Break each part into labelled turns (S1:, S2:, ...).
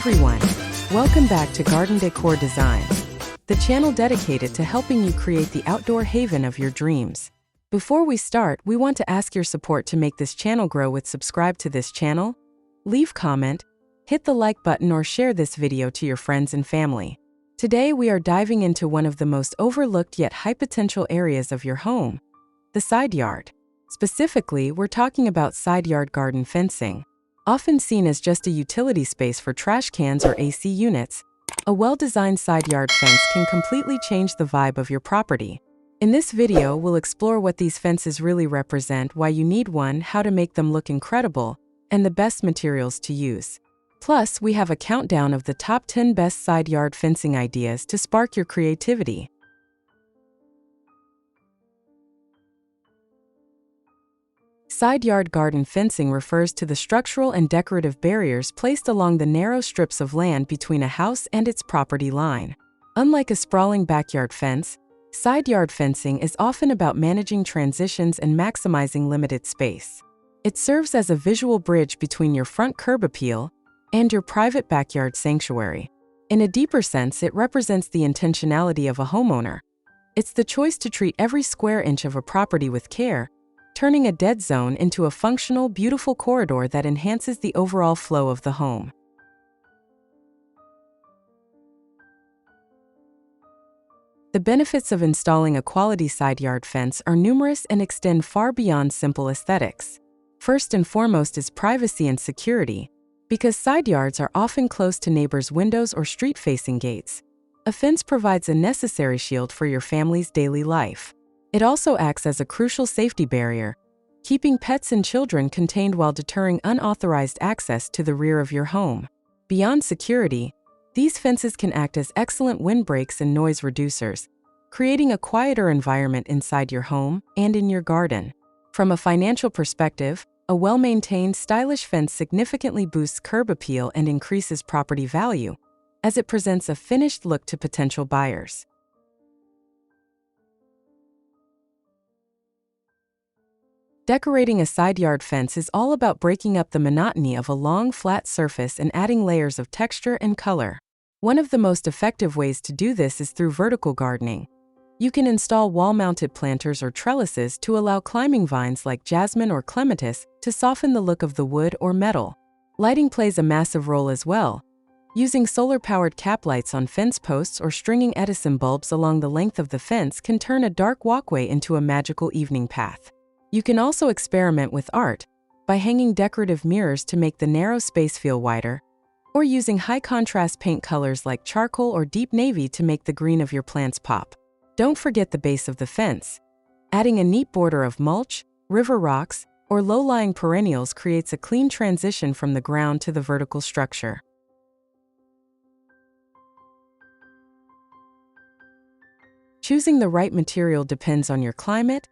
S1: everyone. Welcome back to Garden Decor Designs, the channel dedicated to helping you create the outdoor haven of your dreams. Before we start, we want to ask your support to make this channel grow with subscribe to this channel, leave comment, hit the like button or share this video to your friends and family. Today we are diving into one of the most overlooked yet high potential areas of your home, the side yard. Specifically, we're talking about side yard garden fencing. Often seen as just a utility space for trash cans or AC units, a well-designed side yard fence can completely change the vibe of your property. In this video, we'll explore what these fences really represent, why you need one, how to make them look incredible, and the best materials to use. Plus, we have a countdown of the top 10 best side yard fencing ideas to spark your creativity. Side yard garden fencing refers to the structural and decorative barriers placed along the narrow strips of land between a house and its property line. Unlike a sprawling backyard fence, side yard fencing is often about managing transitions and maximizing limited space. It serves as a visual bridge between your front curb appeal and your private backyard sanctuary. In a deeper sense, it represents the intentionality of a homeowner. It's the choice to treat every square inch of a property with care, turning a dead zone into a functional, beautiful corridor that enhances the overall flow of the home. The benefits of installing a quality side yard fence are numerous and extend far beyond simple aesthetics. First and foremost is privacy and security. Because side yards are often close to neighbors' windows or street-facing gates, a fence provides a necessary shield for your family's daily life. It also acts as a crucial safety barrier, keeping pets and children contained while deterring unauthorized access to the rear of your home. Beyond security, these fences can act as excellent windbreaks and noise reducers, creating a quieter environment inside your home and in your garden. From a financial perspective, a well-maintained, stylish fence significantly boosts curb appeal and increases property value, as it presents a finished look to potential buyers. Decorating a side yard fence is all about breaking up the monotony of a long, flat surface and adding layers of texture and color. One of the most effective ways to do this is through vertical gardening. You can install wall-mounted planters or trellises to allow climbing vines like jasmine or clematis to soften the look of the wood or metal. Lighting plays a massive role as well. Using solar-powered cap lights on fence posts or stringing Edison bulbs along the length of the fence can turn a dark walkway into a magical evening path. You can also experiment with art by hanging decorative mirrors to make the narrow space feel wider, or using high-contrast paint colors like charcoal or deep navy to make the green of your plants pop. Don't forget the base of the fence. Adding a neat border of mulch, river rocks, or low-lying perennials creates a clean transition from the ground to the vertical structure. Choosing the right material depends on your climate,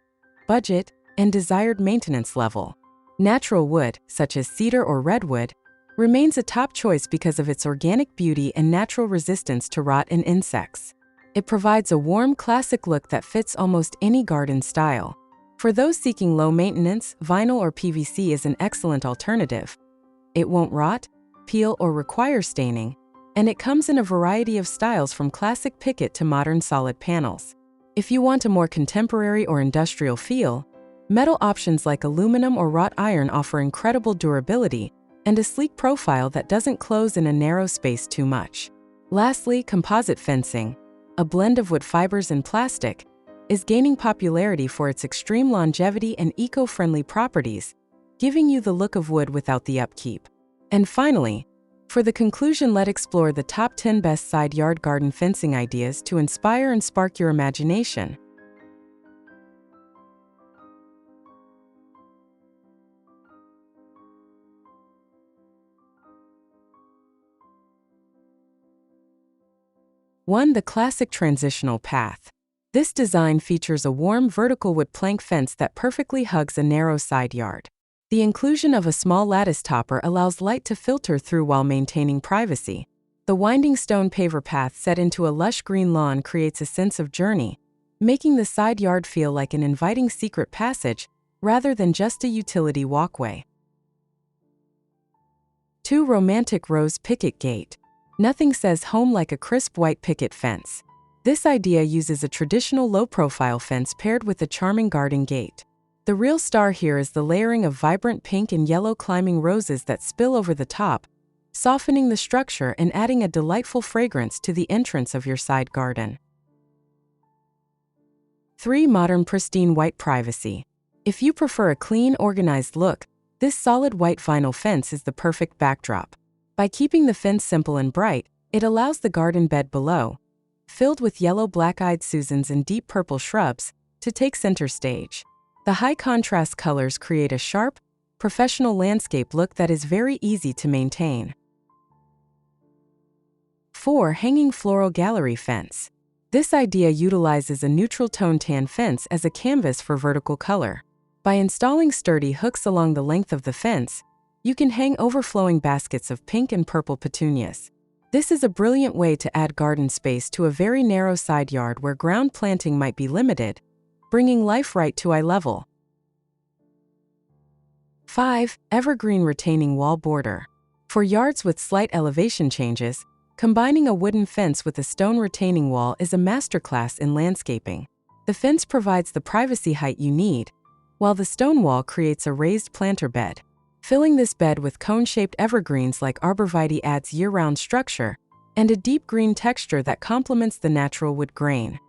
S1: budget, and desired maintenance level. Natural wood, such as cedar or redwood, remains a top choice because of its organic beauty and natural resistance to rot and insects. It provides a warm, classic look that fits almost any garden style. For those seeking low maintenance, vinyl or PVC is an excellent alternative. It won't rot, peel, or require staining, and it comes in a variety of styles from classic picket to modern solid panels. If you want a more contemporary or industrial feel, metal options like aluminum or wrought iron offer incredible durability and a sleek profile that doesn't close in a narrow space too much. Lastly, composite fencing, a blend of wood fibers and plastic, is gaining popularity for its extreme longevity and eco-friendly properties, giving you the look of wood without the upkeep. And finally, for the conclusion, let's explore the top 10 best side yard garden fencing ideas to inspire and spark your imagination. One, the classic transitional path. This design features a warm vertical wood plank fence that perfectly hugs a narrow side yard. The inclusion of a small lattice topper allows light to filter through while maintaining privacy. The winding stone paver path set into a lush green lawn creates a sense of journey, making the side yard feel like an inviting secret passage rather than just a utility walkway. 2. Romantic rose picket gate. Nothing says home like a crisp white picket fence. This idea uses a traditional low-profile fence paired with a charming garden gate. The real star here is the layering of vibrant pink and yellow climbing roses that spill over the top, softening the structure and adding a delightful fragrance to the entrance of your side garden. 3. Modern pristine white privacy. If you prefer a clean, organized look, this solid white vinyl fence is the perfect backdrop. By keeping the fence simple and bright, it allows the garden bed below, filled with yellow black-eyed Susans and deep purple shrubs, to take center stage. The high-contrast colors create a sharp, professional landscape look that is very easy to maintain. 4. Hanging floral gallery fence. This idea utilizes a neutral tone tan fence as a canvas for vertical color. By installing sturdy hooks along the length of the fence, you can hang overflowing baskets of pink and purple petunias. This is a brilliant way to add garden space to a very narrow side yard where ground planting might be limited, bringing life right to eye level. 5. Evergreen retaining wall border. For yards with slight elevation changes, combining a wooden fence with a stone retaining wall is a masterclass in landscaping. The fence provides the privacy height you need, while the stone wall creates a raised planter bed. Filling this bed with cone-shaped evergreens like arborvitae adds year-round structure and a deep green texture that complements the natural wood grain.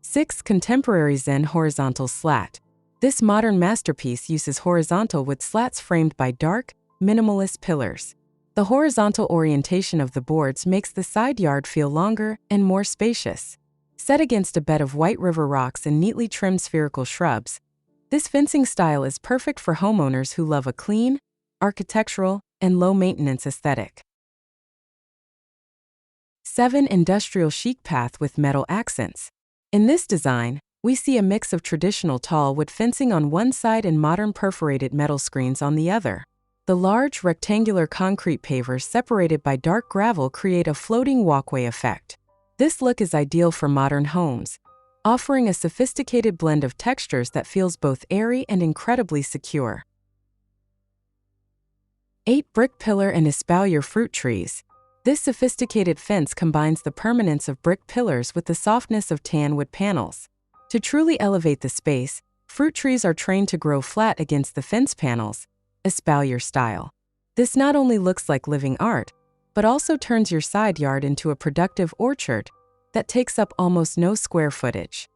S1: 6. Contemporary Zen horizontal slat. This modern masterpiece uses horizontal wood slats framed by dark, minimalist pillars. The horizontal orientation of the boards makes the side yard feel longer and more spacious. Set against a bed of white river rocks and neatly trimmed spherical shrubs, this fencing style is perfect for homeowners who love a clean, architectural, and low-maintenance aesthetic. 7. Industrial chic path with metal accents. In this design, we see a mix of traditional tall wood fencing on one side and modern perforated metal screens on the other. The large, rectangular concrete pavers separated by dark gravel create a floating walkway effect. This look is ideal for modern homes, offering a sophisticated blend of textures that feels both airy and incredibly secure. 8. Brick pillar and espalier fruit trees. This sophisticated fence combines the permanence of brick pillars with the softness of tan wood panels. To truly elevate the space, fruit trees are trained to grow flat against the fence panels, espalier style. This not only looks like living art, but also turns your side yard into a productive orchard that takes up almost no square footage.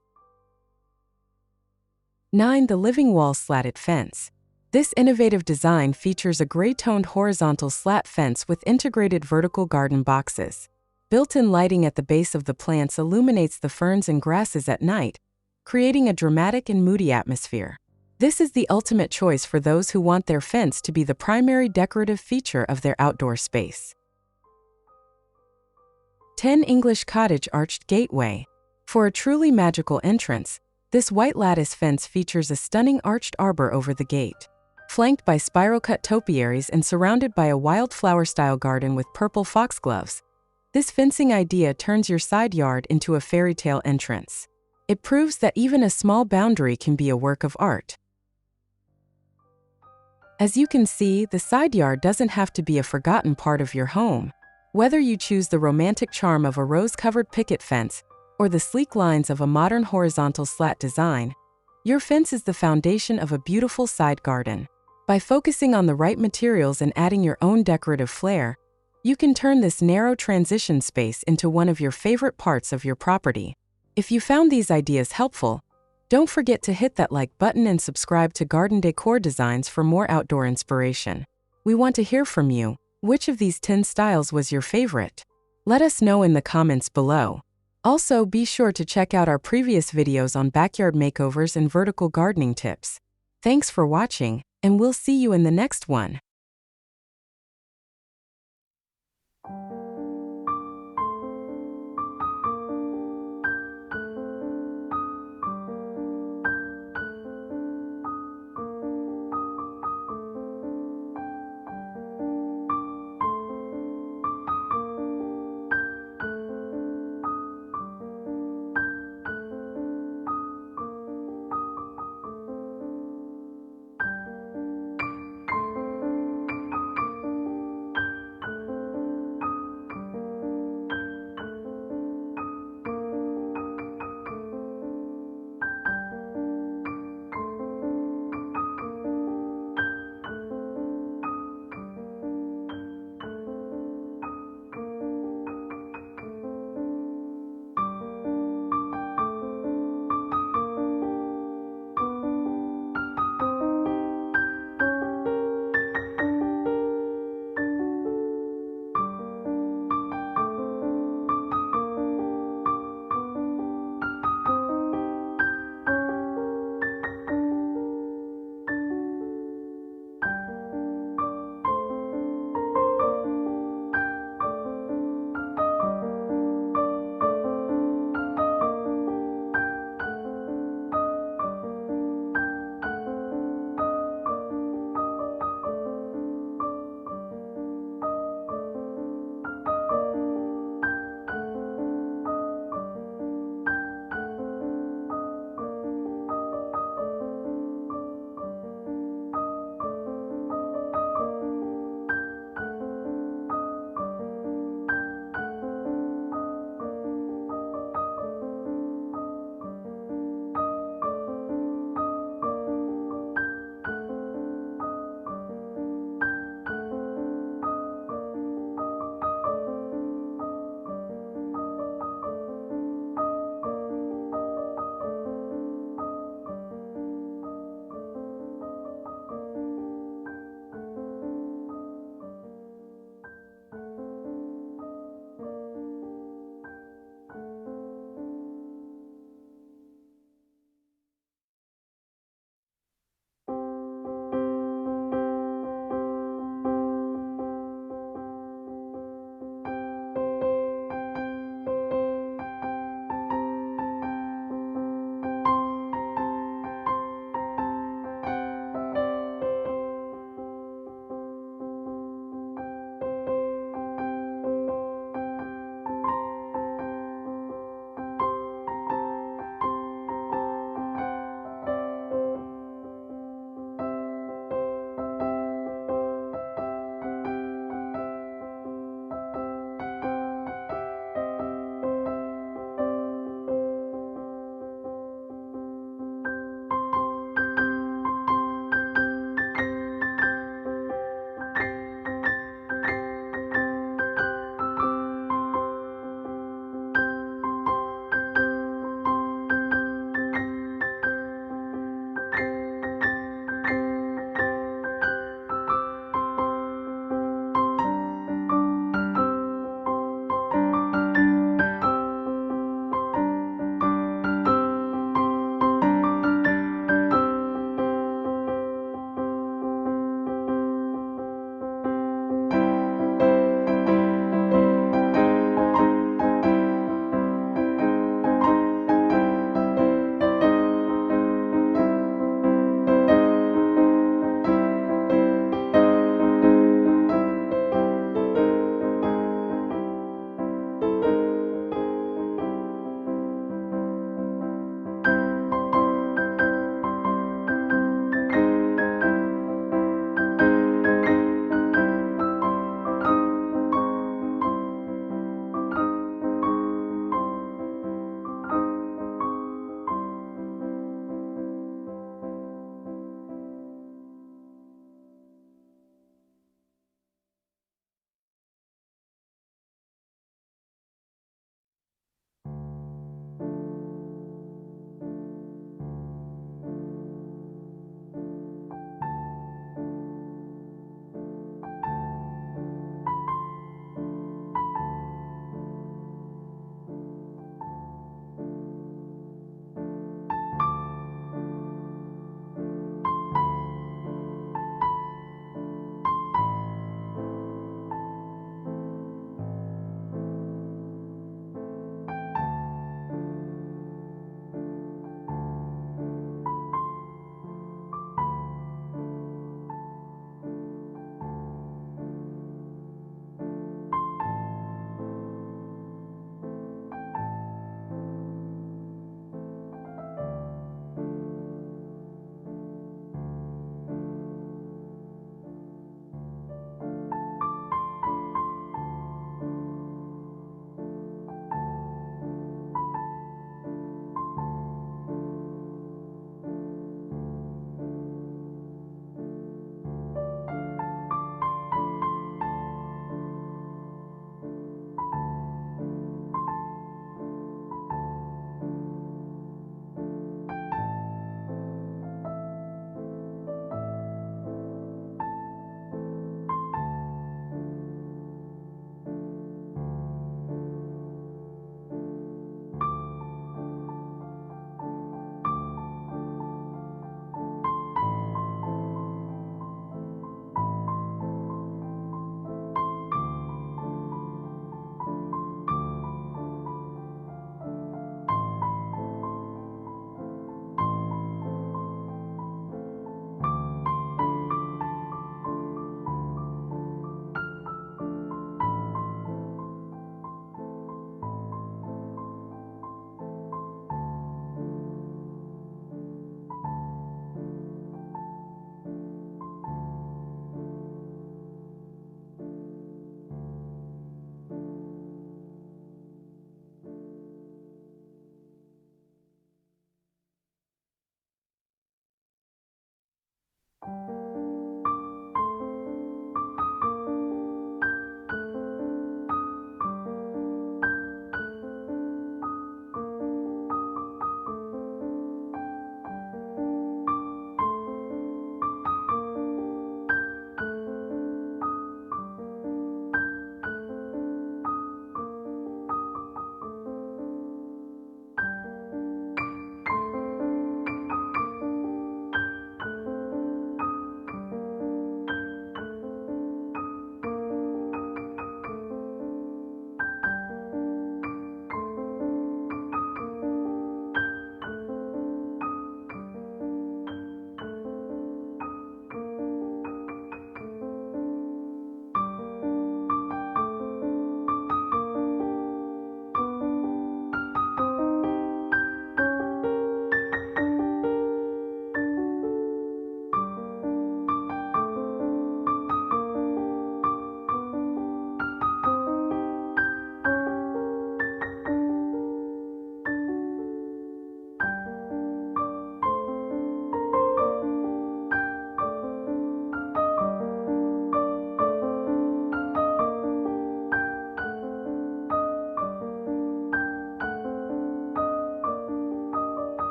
S1: 9. The living wall slatted fence. This innovative design features a gray-toned horizontal slat fence with integrated vertical garden boxes. Built-in lighting at the base of the plants illuminates the ferns and grasses at night, creating a dramatic and moody atmosphere. This is the ultimate choice for those who want their fence to be the primary decorative feature of their outdoor space. 10. English cottage arched gateway. For a truly magical entrance, this white lattice fence features a stunning arched arbor over the gate. Flanked by spiral-cut topiaries and surrounded by a wildflower-style garden with purple foxgloves, this fencing idea turns your side yard into a fairy tale entrance. It proves that even a small boundary can be a work of art. As you can see, the side yard doesn't have to be a forgotten part of your home. Whether you choose the romantic charm of a rose-covered picket fence or the sleek lines of a modern horizontal slat design, your fence is the foundation of a beautiful side garden. By focusing on the right materials and adding your own decorative flair, you can turn this narrow transition space into one of your favorite parts of your property. If you found these ideas helpful, don't forget to hit that like button and subscribe to Garden Decor Designs for more outdoor inspiration. We want to hear from you. Which of these 10 styles was your favorite? Let us know in the comments below. Also, be sure to check out our previous videos on backyard makeovers and vertical gardening tips. Thanks for watching, and we'll see you in the next one.